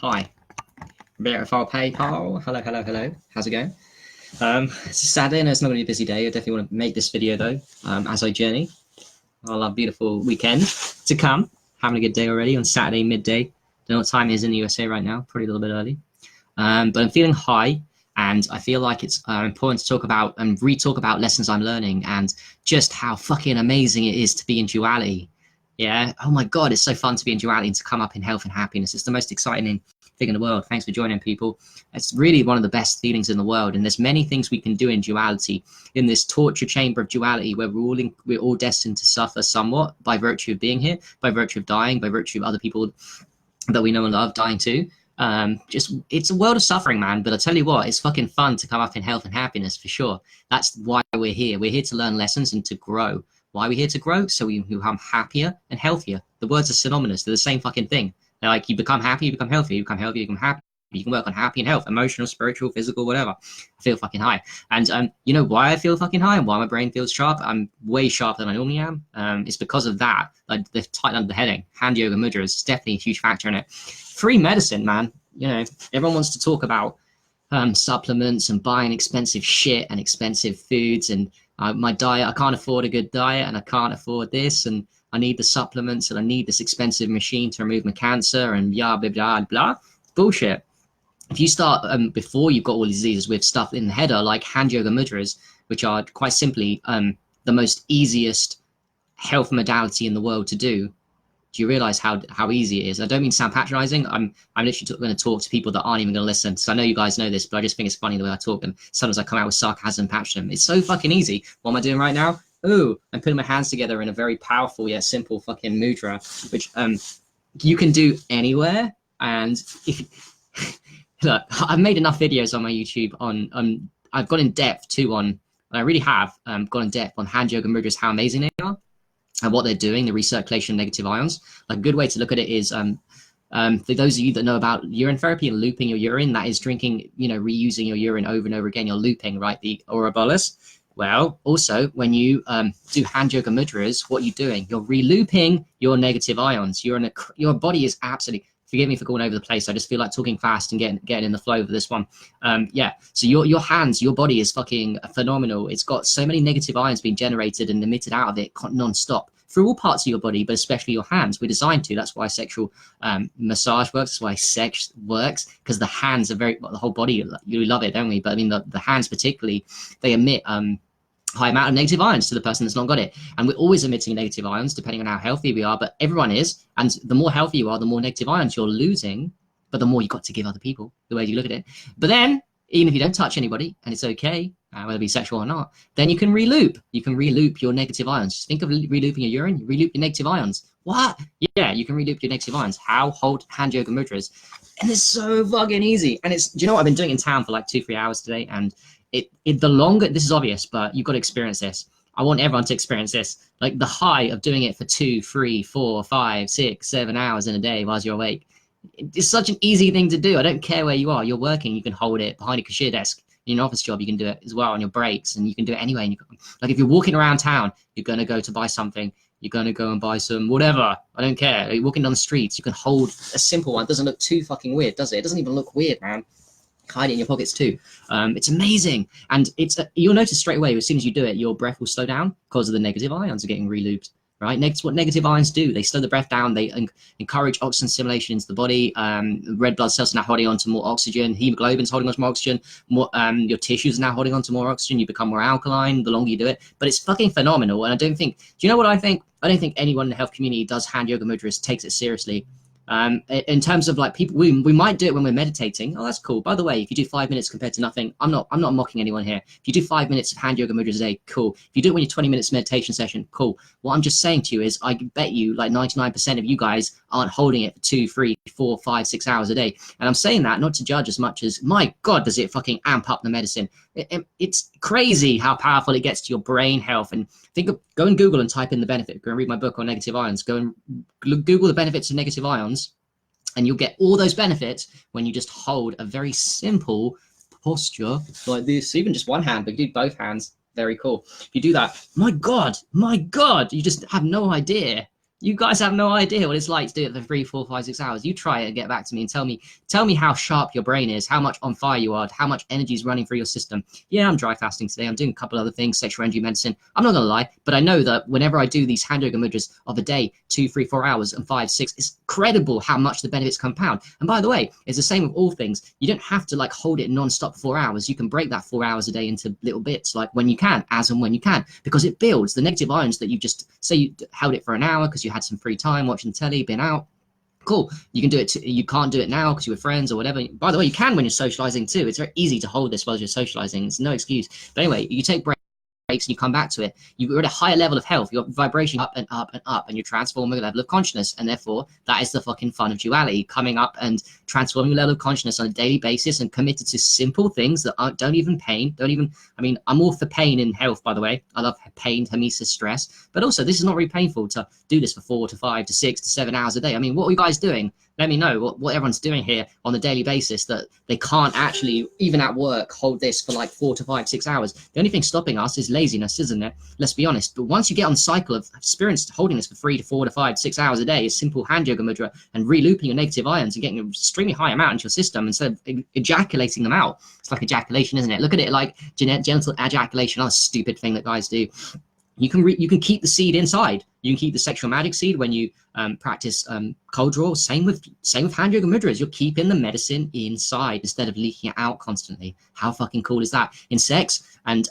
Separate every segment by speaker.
Speaker 1: Hi, beautiful PayPal. Hello, hello, hello. How's it going? It's a Saturday and it's not going to be a busy day. I definitely want to make this video though, as I journey our beautiful weekend to come. Having a good day already on Saturday midday. Don't know what time it is in the USA right now. Probably a little bit early. But I'm feeling high, and I feel like it's important to talk about and re-talk about lessons I'm learning and just how fucking amazing it is to be in duality. Yeah. Oh my God, it's so fun to be in duality and to come up in health and happiness. It's the most exciting thing in the world. Thanks for joining, people. It's really one of the best feelings in the world, and there's many things we can do in duality, in this torture chamber of duality, where we're all destined to suffer somewhat by virtue of being here, by virtue of dying, by virtue of other people that we know and love dying too. Just it's a world of suffering, man. But I tell you what, it's fucking fun to come up in health and happiness for sure. That's why we're here. We're here to learn lessons and to grow. Why are we here to grow? So we become happier and healthier. The words are synonymous. They're the same fucking thing. They're like you become happy, you become healthy, you become healthy, you become happy. You can work on happy and health, emotional, spiritual, physical, whatever. I feel fucking high. And you know why I feel fucking high and why my brain feels sharp? I'm way sharper than I normally am. It's because of that. Like they've tightened up the heading. Hand yoga mudras is definitely a huge factor in it. Free medicine, man. You know, everyone wants to talk about supplements and buying expensive shit and expensive foods and my diet. I can't afford a good diet and I can't afford this and I need the supplements and I need this expensive machine to remove my cancer and blah, blah, blah, blah. Bullshit. If you start before you've got all these diseases with stuff in the header like hand yoga mudras, which are quite simply the most easiest health modality in the world to do, do you realize how easy it is? I don't mean to sound patronizing. I'm literally going to talk to people that aren't even going to listen. So I know you guys know this, but I just think it's funny the way I talk. And sometimes I come out with sarcasm and patriotism. It's so fucking easy. What am I doing right now? Ooh, I'm putting my hands together in a very powerful yet simple fucking mudra, which you can do anywhere. And if look, I've made enough videos on my YouTube on I've gone in depth too on. I really have gone in depth on hand yoga mudras, how amazing they are. And what they're doing, the recirculation of negative ions. Like a good way to look at it is, for those of you that know about urine therapy and looping your urine, that is drinking, you know, reusing your urine over and over again. You're looping, right? The Ouroboros. Well, also when you do hand yoga mudras, what you're doing, you're re-looping your negative ions. Your body is absolutely. Forgive me for going over the place. I just feel like talking fast and getting in the flow of this one. Yeah. So your hands, your body is fucking phenomenal. It's got so many negative ions being generated and emitted out of it non-stop through all parts of your body, but especially your hands. We're designed to. That's why sexual massage works. That's why sex works, because the hands are the whole body. You love it, don't we? But I mean, the hands particularly, they emit high amount of negative ions to the person that's not got it. And we're always emitting negative ions depending on how healthy we are, but everyone is. And the more healthy you are, the more negative ions you're losing, but the more you've got to give other people, the way you look at it. But then, even if you don't touch anybody, and it's okay, whether it be sexual or not, then you can re-loop. You can re-loop your negative ions. Just think of re-looping your urine, re-loop your negative ions. What? Yeah, you can re-loop your negative ions. How? Hold hand yoga mudras. And it's so fucking easy. And do you know what? I've been doing in town for like 2-3 hours today, and the longer, this is obvious, but you've got to experience this. I want everyone to experience this. Like the high of doing it for 2, 3, 4, 5, 6, 7 hours in a day whilst you're awake. It's such an easy thing to do. I don't care where you are. You're working, you can hold it behind a cashier desk. In an office job, you can do it as well on your breaks, and you can do it anyway. Like if you're walking around town, you're going to go to buy something. You're going to go and buy some whatever. I don't care. You're walking down the streets. You can hold a simple one. It doesn't look too fucking weird, does it? It doesn't even look weird, man. Hide it in your pockets too. It's amazing, and you'll notice straight away as soon as you do it, your breath will slow down because of the negative ions are getting re-looped. Right, what negative ions do, they slow the breath down. They encourage oxygen assimilation into the body. Red blood cells are now holding on to more oxygen. Hemoglobin's holding on to more oxygen. Your tissues are now holding on to more oxygen. You become more alkaline the longer you do it. But it's fucking phenomenal. And I don't think. Do you know what I think? I don't think anyone in the health community does hand yoga mudras, takes it seriously. In terms of like people, we might do it when we're meditating. Oh, that's cool. By the way, if you do 5 minutes compared to nothing, I'm not mocking anyone here. If you do 5 minutes of hand yoga mudras a day, cool. If you do it when you're 20 minutes meditation session, cool. What I'm just saying to you is I bet you like 99% of you guys aren't holding it for 2, 3, 4, 5, 6 hours a day. And I'm saying that not to judge as much as, my God, does it fucking amp up the medicine. It's crazy how powerful it gets to your brain health. And go and Google and type in the benefit. Go and read my book on negative ions. Go and Google the benefits of negative ions, and you'll get all those benefits when you just hold a very simple posture like this. Even just one hand, but you do both hands. Very cool. If you do that, my God, you just have no idea You guys have no idea what it's like to do it for 3, 4, 5, 6 hours. You try it and get back to me and tell me how sharp your brain is, how much on fire you are, how much energy is running through your system. Yeah, I'm dry fasting today. I'm doing a couple other things, sexual energy medicine. I'm not gonna lie, but I know that whenever I do these hand yoga mudras of a day, 2, 3, 4 hours and 5, 6, it's incredible how much the benefits compound. And by the way, it's the same with all things. You don't have to like hold it non-stop 4 hours. You can break that 4 hours a day into little bits, like when you can, as and when you can, because it builds the negative ions that you just say you held it for an hour because you had some free time watching telly, been out. Cool. You can do it. You can't do it now because you're with friends or whatever. By the way, you can when you're socializing too. It's very easy to hold this while you're socializing. It's no excuse. But anyway, you take breaks and you come back to it. You're at a higher level of health. You're vibration up and up and up, and you're transforming a level of consciousness. And therefore, that is the fucking fun of duality, coming up and transforming a level of consciousness on a daily basis and committed to simple things that don't even pain. I mean, I'm all for pain in health, by the way. I love pain, hormesis, stress. But also, this is not really painful to do this for 4 to 5 to 6 to 7 hours a day. I mean, what are you guys doing? Let me know what everyone's doing here on a daily basis that they can't actually, even at work, hold this for like 4 to 5, 6 hours. The only thing stopping us is laziness, isn't it? Let's be honest. But once you get on the cycle of experienced holding this for 3 to 4 to 5, 6 hours a day, a simple hand yoga mudra and re-looping your negative ions and getting an extremely high amount into your system instead of ejaculating them out. It's like ejaculation, isn't it? Look at it like genital ejaculation, another stupid thing that guys do. You can keep the seed inside. You can keep the sexual magic seed when you practice cold draw. Same with hand yoga mudras. You're keeping the medicine inside instead of leaking it out constantly. How fucking cool is that? In sex and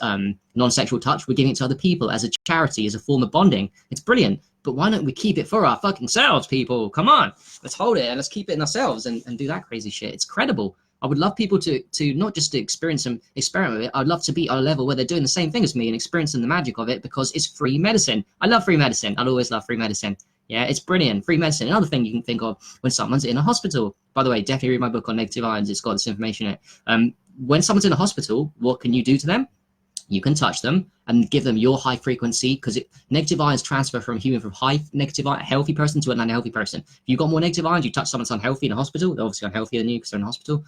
Speaker 1: non-sexual touch, we're giving it to other people as a charity, as a form of bonding. It's brilliant. But why don't we keep it for our fucking selves, people? Come on, let's hold it and let's keep it in ourselves and do that crazy shit. It's credible. I would love people to not just to experience and experiment with it. I'd love to be at a level where they're doing the same thing as me and experiencing the magic of it because it's free medicine. I love free medicine. I'll always love free medicine. Yeah, it's brilliant. Free medicine. Another thing you can think of when someone's in a hospital. By the way, definitely read my book on negative ions. It's got this information in it. When someone's in a hospital, what can you do to them? You can touch them and give them your high frequency because negative ions transfer from high negative healthy person to an unhealthy person. If you've got more negative ions, you touch someone that's unhealthy in a hospital, they're obviously unhealthier than you because they're in a hospital.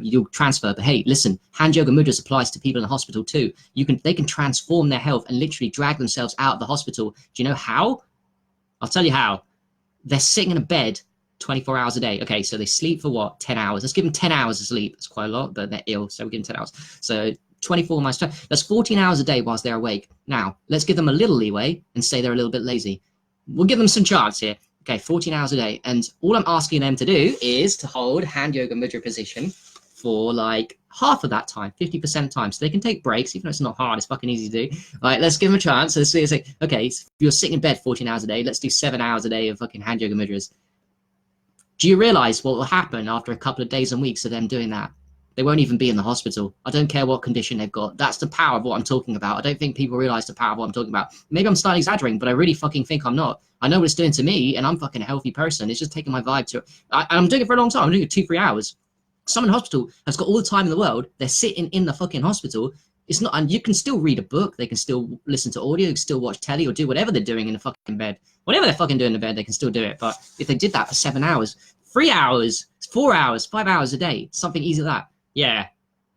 Speaker 1: You'll transfer. But hey, listen, hand yoga mudras applies to people in the hospital too. They can transform their health and literally drag themselves out of the hospital. Do you know how? I'll tell you how. They're sitting in a bed 24 hours a day. Okay, so they sleep for what? 10 hours. Let's give them 10 hours of sleep. It's quite a lot, but they're ill, so we give them 10 hours. So 24 minus 20, that's 14 hours a day whilst they're awake. Now, let's give them a little leeway and say they're a little bit lazy. We'll give them some chance here. Okay, 14 hours a day. And all I'm asking them to do is to hold hand yoga mudra position for like half of that time, 50% of time. So they can take breaks, even though it's not hard, it's fucking easy to do. All right, let's give them a chance. So let's say, okay, so you're sitting in bed 14 hours a day. Let's do 7 hours a day of fucking hand yoga mudras. Do you realize what will happen after a couple of days and weeks of them doing that? They won't even be in the hospital. I don't care what condition they've got. That's the power of what I'm talking about. I don't think people realize the power of what I'm talking about. Maybe I'm starting exaggerating, but I really fucking think I'm not. I know what it's doing to me, and I'm fucking a healthy person. It's just taking my vibe to it. I'm doing it for a long time. I'm doing it 2-3 hours. Someone in hospital has got all the time in the world. They're sitting in the fucking hospital. It's not, and you can still read a book. They can still listen to audio, still watch telly, or do whatever they're doing in the fucking bed. Whatever they're fucking doing in the bed, they can still do it. But if they did that for 7 hours, 3 hours, 4 hours, 5 hours a day, something easy like that,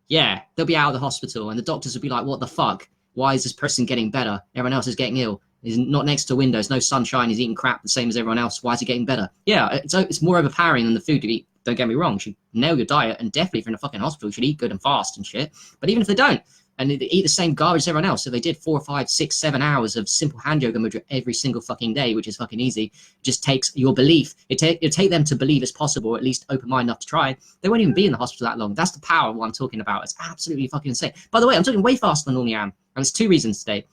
Speaker 1: yeah, they'll be out of the hospital and the doctors will be like, what the fuck? Why is this person getting better? Everyone else is getting ill. He's not next to windows, no sunshine, he's eating crap the same as everyone else. Why is he getting better? Yeah, it's more overpowering than the food you eat. Don't get me wrong, you should nail your diet, and definitely if you're in a fucking hospital, you should eat good and fast and shit. But even if they don't, and they eat the same garbage as everyone else, so they did 4, 5, 6, 7 hours of simple hand yoga mudra every single fucking day, which is fucking easy, just takes your belief. It'll take them to believe it's possible, or at least open mind enough to try. They won't even be in the hospital that long. That's the power of what I'm talking about. It's absolutely fucking insane. By the way, I'm talking way faster than I normally am, and there's 2 reasons today.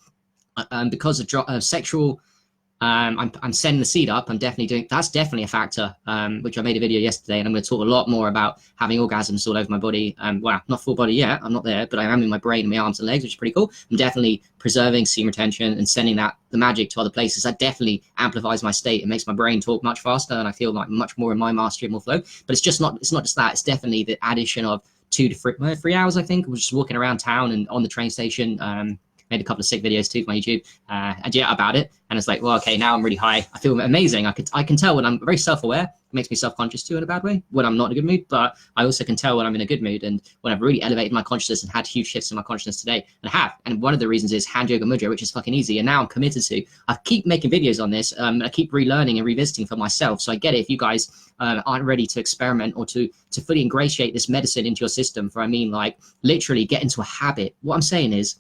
Speaker 1: Because of sexual, I'm sending the seed up. I'm definitely doing, that's definitely a factor, which I made a video yesterday, and I'm going to talk a lot more about having orgasms all over my body. Well, not full body yet, I'm not there, but I am in my brain and my arms and legs, which is pretty cool. I'm definitely preserving semen retention and sending the magic to other places. That definitely amplifies my state. It makes my brain talk much faster, and I feel like much more in my mastery and more flow. But it's not just that. It's definitely the addition of 2 to 3 hours, I think. We're just walking around town and on the train station, made a couple of sick videos too for my YouTube, and yeah, about it. And it's like, well, okay, now I'm really high. I feel amazing. I can tell when I'm very self-aware. It makes me self-conscious too in a bad way when I'm not in a good mood, but I also can tell when I'm in a good mood and when I've really elevated my consciousness and had huge shifts in my consciousness today. And I have. And one of the reasons is Hand Yoga Mudra, which is fucking easy. And now I'm committed to. I keep making videos on this. I keep relearning and revisiting for myself. So I get it if you guys aren't ready to experiment or to fully ingratiate this medicine into your system. For I mean, like literally get into a habit. What I'm saying is,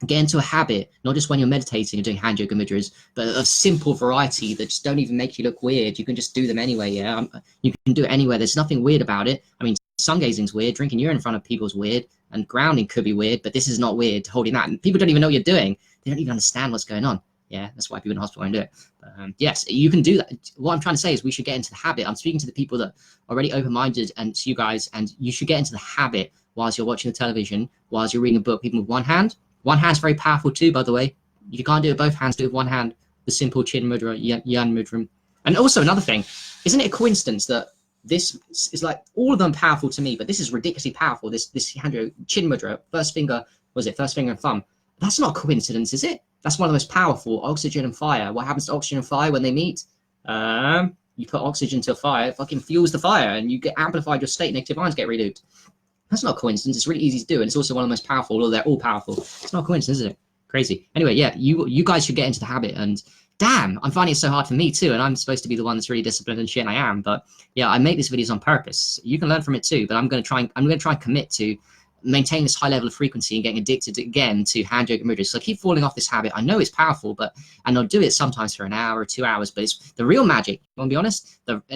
Speaker 1: get into a habit, not just when you're meditating and doing hand yoga mudras, but a simple variety that just don't even make you look weird. You can just do them anyway. Yeah, you can do it anywhere. There's nothing weird about it. I mean, sun gazing's weird, drinking urine in front of people's weird, and grounding could be weird, but this is not weird. Holding that, and people don't even know what you're doing. They don't even understand what's going on. Yeah, that's why people in hospital won't do it. But, yes, you can do that. What I'm trying to say is we should get into the habit. I'm speaking to the people that are already open-minded and to you guys, and you should get into the habit whilst you're watching the television, whilst you're reading a book, even with one hand. One hand's very powerful too, by the way. You can't do it with both hands, do it with one hand. The simple chin mudra, yan mudra. And also another thing, isn't it a coincidence that this is like all of them powerful to me, but this is ridiculously powerful. This hand chin mudra, first finger and thumb. That's not a coincidence, is it? That's one of the most powerful, oxygen and fire. What happens to oxygen and fire when they meet? You put oxygen to a fire, it fucking fuels the fire, and you get amplified your state, negative ions get relooped. That's not a coincidence. It's really easy to do, and it's also one of the most powerful, although they're all powerful. It's not a coincidence, is it? Crazy. Anyway, yeah, you guys should get into the habit, and damn, I'm finding it so hard for me too, and I'm supposed to be the one that's really disciplined and shit, and I am, but yeah, I make these videos on purpose. You can learn from it too, but I'm gonna try and commit to maintain this high level of frequency and getting addicted again to hand yoga mudras. So I keep falling off this habit. I know it's powerful, and I'll do it sometimes for an hour or 2 hours, but it's the real magic. I want to be honest. Don't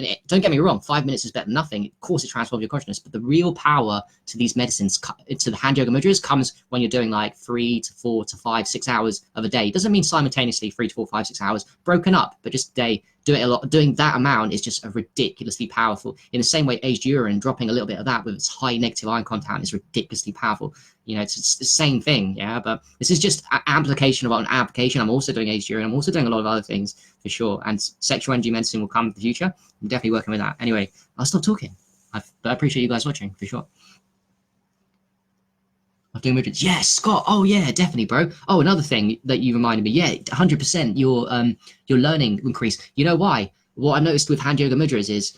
Speaker 1: get me wrong. 5 minutes is better than nothing. Of course, it transforms your consciousness, but the real power to these medicines, to the hand yoga mudras, comes when you're doing like 3 to 4 to 5, 6 hours of a day. It doesn't mean simultaneously 3 to 4, 5, 6 hours broken up, but just a day. Do it a lot. Doing that amount is just ridiculously powerful. In the same way, aged urine, dropping a little bit of that with its high negative ion content is ridiculously powerful. You know, it's the same thing, yeah. But this is just an application about an application. I'm also doing aged urine. I'm also doing a lot of other things for sure. And sexual energy medicine will come in the future. I'm definitely working with that. Anyway, I'll stop talking. But I appreciate you guys watching for sure. I'm doing mudras. Yes, Scott. Oh yeah, definitely, bro. Oh, another thing that you reminded me. Yeah, 100%. Your learning increase. You know why? What I noticed with hand yoga mudras is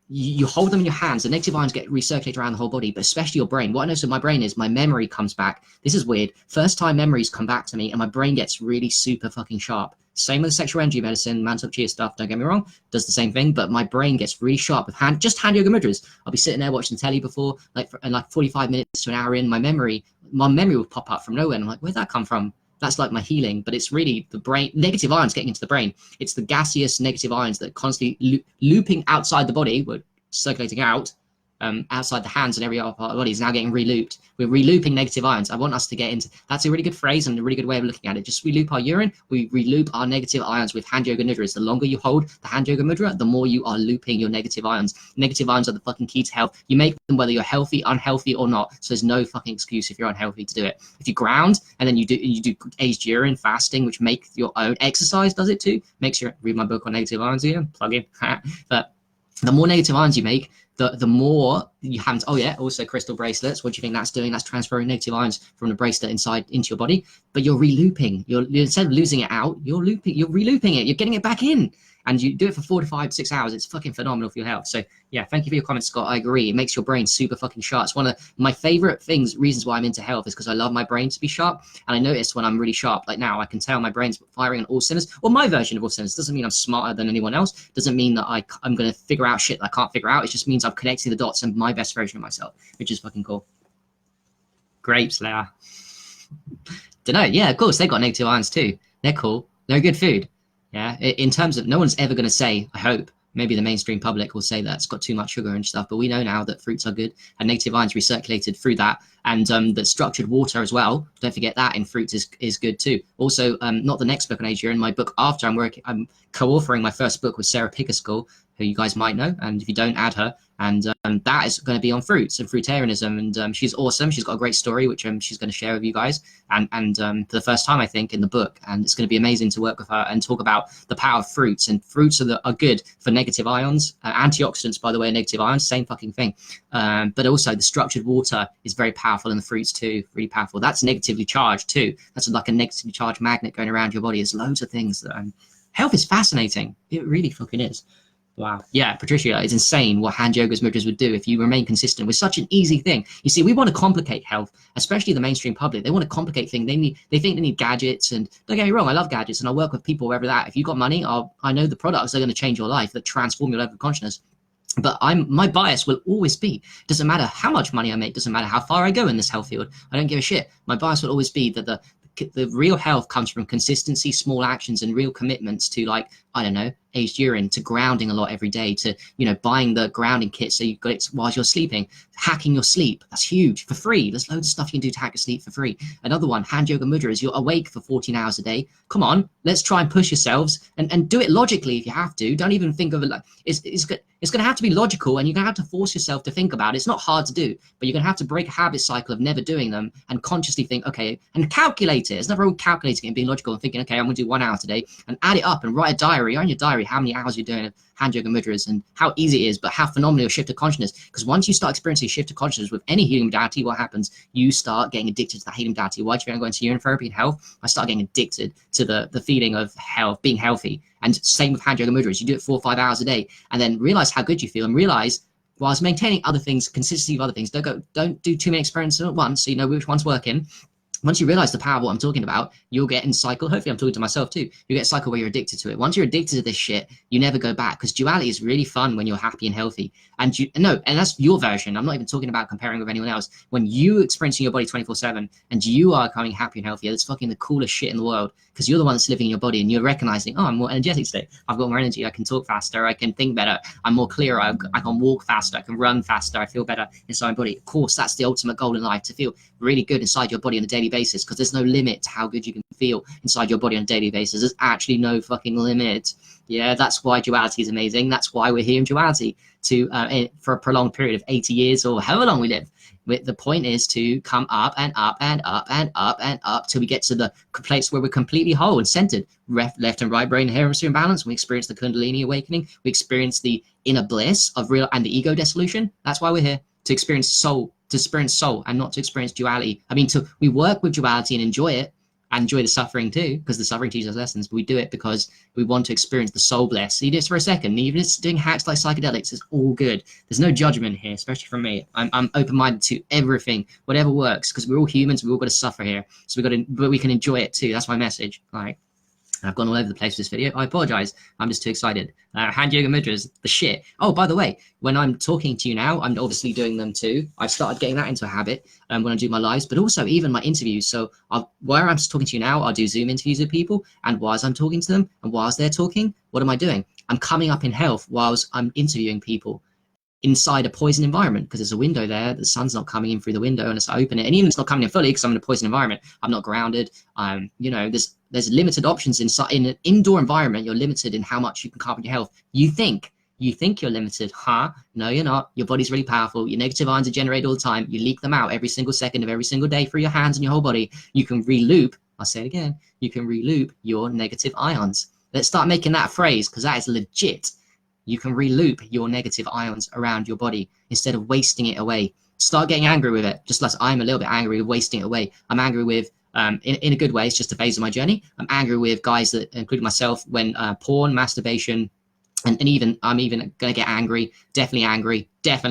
Speaker 1: you hold them in your hands. The negative ions get recirculated around the whole body, but especially your brain. What I noticed with my brain is my memory comes back. This is weird. First time memories come back to me, and my brain gets really super fucking sharp. Same with the sexual energy medicine, Mantle Chia stuff, don't get me wrong, does the same thing, but my brain gets really sharp with hand yoga mudras. I'll be sitting there watching telly before, and 45 minutes to an hour in, my memory will pop up from nowhere, and I'm like, where'd that come from? That's like my healing, but it's really the brain, negative ions getting into the brain. It's the gaseous negative ions that are constantly looping outside the body, circulating out, outside the hands and every other part of the body is now getting relooped. We're relooping negative ions. I want us to get into, that's a really good phrase and a really good way of looking at it. Just reloop our urine, we reloop our negative ions with hand yoga mudras. The longer you hold the hand yoga mudra, the more you are looping your negative ions. Negative ions are the fucking key to health. You make them whether you're healthy, unhealthy or not. So there's no fucking excuse if you're unhealthy to do it. If you ground and then you do aged urine fasting, which make your own exercise does it too. Makes your, read my book on negative ions here, plug in. But the more negative ions you make, the more you have. Oh yeah, also crystal bracelets. What do you think that's doing? That's transferring negative ions from the bracelet inside into your body. But you're relooping. You're instead of losing it out, you're relooping it. You're getting it back in, and you do it for 4 to 5, 6 hours. It's fucking phenomenal for your health. So yeah, thank you for your comments, Scott. I agree. It makes your brain super fucking sharp. It's one of my favorite reasons why I'm into health is because I love my brain to be sharp. And I notice when I'm really sharp, like now, I can tell my brain's firing on all cylinders, or my version of all cylinders. Doesn't mean I'm smarter than anyone else. Doesn't mean that I'm going to figure out shit that I can't figure out. It just means I'm connecting the dots and my best version of myself, which is fucking cool. Grapes, Leia. Dunno. Yeah, of course, they've got negative ions too. They're cool. They're good food. Yeah, in terms of, no one's ever going to say, I hope, maybe the mainstream public will say that it's got too much sugar and stuff, but we know now that fruits are good and negative ions recirculated through that, and the structured water as well. Don't forget that in fruits is good too. Also, not the next book on aged urine, my book after I'm co-authoring my first book with Sarah Pickersgill, who you guys might know, and if you don't, add her. And that is going to be on fruits and fruitarianism, and she's awesome. She's got a great story, which she's going to share with you guys, and for the first time, I think, in the book. And it's going to be amazing to work with her and talk about the power of fruits. And fruits are good for negative ions, antioxidants, by the way, negative ions, same fucking thing. But also the structured water is very powerful in the fruits too, really powerful. That's negatively charged too. That's like a negatively charged magnet going around your body. There's loads of things that health is fascinating. It really fucking is. Wow. Yeah, Patricia, it's insane what hand yogas mudras would do if you remain consistent with such an easy thing. You see, we want to complicate health, especially the mainstream public. They want to complicate things. They think they need gadgets, and don't get me wrong, I love gadgets and I work with people wherever that. If you've got money, I know the products are going to change your life, that transform your level of consciousness. But my bias will always be, doesn't matter how much money I make, doesn't matter how far I go in this health field, I don't give a shit. My bias will always be that the real health comes from consistency, small actions, and real commitments to, like, I don't know, aged urine, to grounding a lot every day, to, buying the grounding kit so you've got it while you're sleeping, hacking your sleep. That's huge, for free. There's loads of stuff you can do to hack your sleep for free. Another one, hand yoga mudras. You're awake for 14 hours a day. Come on, let's try and push yourselves and do it logically if you have to. Don't even think of it like it's going to have to be logical, and you're going to have to force yourself to think about it. It's not hard to do, but you're going to have to break a habit cycle of never doing them and consciously think, okay, and calculate it. There's nothing wrong with calculating it and being logical and thinking, okay, I'm going to do 1 hour today, and add it up and write a diary on your diary how many hours you're doing hand yoga mudras and how easy it is, but how phenomenal your shift of consciousness. Because once you start experiencing a shift of consciousness with any healing modality, what happens? You start getting addicted to that healing modality. Why do you think I'm going to urine therapy and health? I start getting addicted to the feeling of health, being healthy. And same with hand yoga mudras. You do it 4 or 5 hours a day, and then realize how good you feel, and realize, whilst maintaining other things, consistency of other things, don't do too many experiments at once, so you know which one's working. Once you realize the power of what I'm talking about, you'll get in cycle. Hopefully I'm talking to myself too. You get a cycle where you're addicted to it. Once you're addicted to this shit, you never go back, because duality is really fun when you're happy and healthy. And and that's your version. I'm not even talking about comparing with anyone else. When you experiencing your body 24/7 and you are becoming happy and healthy, that's fucking the coolest shit in the world, because you're the one that's living in your body, and you're recognizing, oh, I'm more energetic today. I've got more energy. I can talk faster. I can think better. I'm more clear. I can walk faster. I can run faster. I feel better inside my body. Of course, that's the ultimate goal in life, to feel really good inside your body on a daily basis, because there's no limit to how good you can feel inside your body on a daily basis. There's actually no fucking limit. Yeah, that's why duality is amazing. That's why we're here in duality, for a prolonged period of 80 years or however long we live. The point is to come up and up and up and up and up till we get to the place where we're completely whole and centered. Left and right brain hemisphere in balance. We experience the Kundalini awakening. We experience the inner bliss of real and the ego dissolution. That's why we're here, to experience soul, and not to experience duality. I mean, we work with duality and enjoy it, and enjoy the suffering too, because the suffering teaches us lessons, but we do it because we want to experience the soul bliss. You do this for a second, even if it's doing hacks like psychedelics, it's all good. There's no judgment here, especially from me. I'm open-minded to everything, whatever works, because we're all humans, we've all got to suffer here. So but we can enjoy it too. That's my message. Like, I've gone all over the place with this video. I apologize. I'm just too excited. Hand yoga mudras, the shit. Oh, by the way, when I'm talking to you now, I'm obviously doing them too. I've started getting that into a habit when I do my lives, but also even my interviews. So where I'm talking to you now, I'll do Zoom interviews with people, and whilst I'm talking to them and whilst they're talking, what am I doing? I'm coming up in health whilst I'm interviewing people inside a poison environment, because there's a window there, the sun's not coming in through the window unless I open it, and even it's not coming in fully because I'm in a poison environment. I'm not grounded. There's limited options inside. In an indoor environment, you're limited in how much you can carbon your health. You think you're limited, huh? No, you're not. Your body's really powerful. Your negative ions are generated all the time. You leak them out every single second of every single day through your hands and your whole body. You can re-loop, I'll say it again, you can re-loop your negative ions. Let's start making that a phrase, because that is legit. You can re-loop your negative ions around your body instead of wasting it away. Start getting angry with it, just like I'm a little bit angry with wasting it away. I'm angry with, in a good way, it's just a phase of my journey. I'm angry with guys that, including myself, when porn, masturbation, and I'm even going to get angry, definitely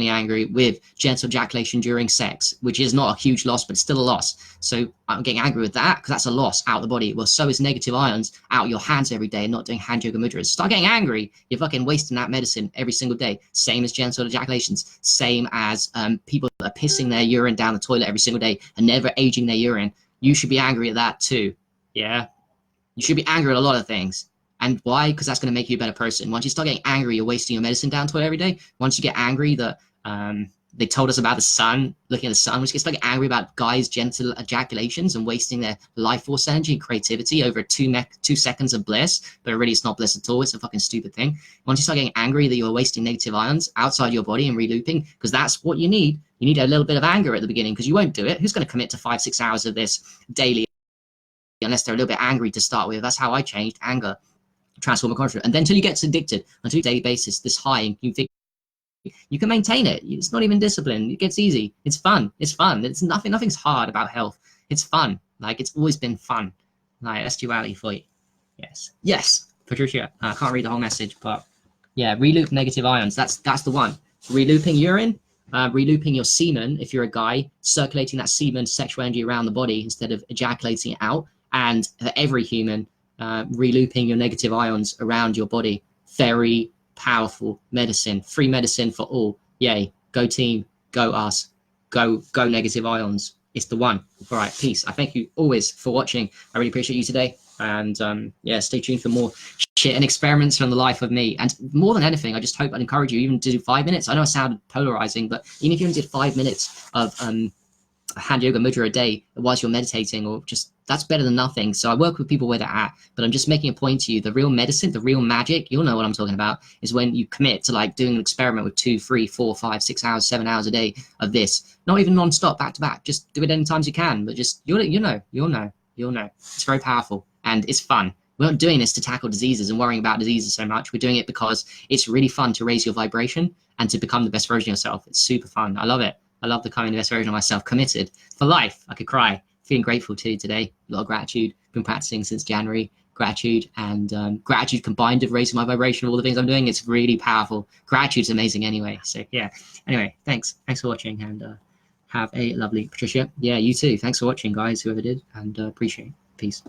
Speaker 1: angry with genital ejaculation during sex, which is not a huge loss, but it's still a loss. So I'm getting angry with that, because that's a loss out of the body. Well, so is negative ions out your hands every day and not doing hand yoga mudras. Start getting angry. You're fucking wasting that medicine every single day. Same as genital ejaculations. Same as people that are pissing their urine down the toilet every single day and never aging their urine. You should be angry at that too. Yeah? You should be angry at a lot of things. And why? Because that's going to make you a better person. Once you start getting angry, you're wasting your medicine down to it every day. Once you get angry that they told us about the sun, looking at the sun, which gets like angry about guys' genital ejaculations and wasting their life force energy and creativity over 2 seconds of bliss. But really, it's not bliss at all. It's a fucking stupid thing. Once you start getting angry that you're wasting negative ions outside your body and relooping, because that's what you need. You need a little bit of anger at the beginning, because you won't do it. Who's going to commit to 5-6 hours of this daily unless they're a little bit angry to start with? That's how I changed. Anger, transform a conscious, and then until you get addicted on a daily basis, this high, and you can maintain it. It's not even discipline. It gets easy. It's fun. It's fun. It's nothing's hard about health. It's fun. Like, it's always been fun. Like, that's duality for you. Yes, Patricia. I can't read the whole message, but yeah, reloop negative ions. That's the one. Relooping urine, relooping your semen if you're a guy, circulating that semen sexual energy around the body instead of ejaculating it out. And for every human, relooping your negative ions around your body. Very powerful medicine. Free medicine for all. Yay. Go team. Go us. Go negative ions. It's the one. All right. Peace. I thank you always for watching. I really appreciate you today. And yeah, stay tuned for more shit and experiments from the life of me. And more than anything, I just hope and encourage you even to do 5 minutes. I know it sounded polarizing, but even if you only did 5 minutes of hand yoga mudra a day whilst you're meditating, or just, that's better than nothing. So I work with people where they're at, but I'm just making a point to you. The real medicine, the real magic, you'll know what I'm talking about, is when you commit to like doing an experiment with 2, 3, 4, 5, 6 hours, 7 hours a day of this, not even non-stop, back to back. Just do it any times you can, but just you'll know. It's very powerful and it's fun. We're not doing this to tackle diseases and worrying about diseases so much. We're doing it because it's really fun to raise your vibration and to become the best version of yourself. It's super fun. I love it. I love becoming the best version of myself, committed for life. I could cry. Feeling grateful too today. A lot of gratitude. Been practicing since January. Gratitude and gratitude combined with raising my vibration, all the things I'm doing. It's really powerful. Gratitude's amazing anyway. So yeah. Anyway, thanks for watching, and have a lovely, Patricia. Yeah, you too. Thanks for watching, guys, whoever did, and appreciate it. Peace.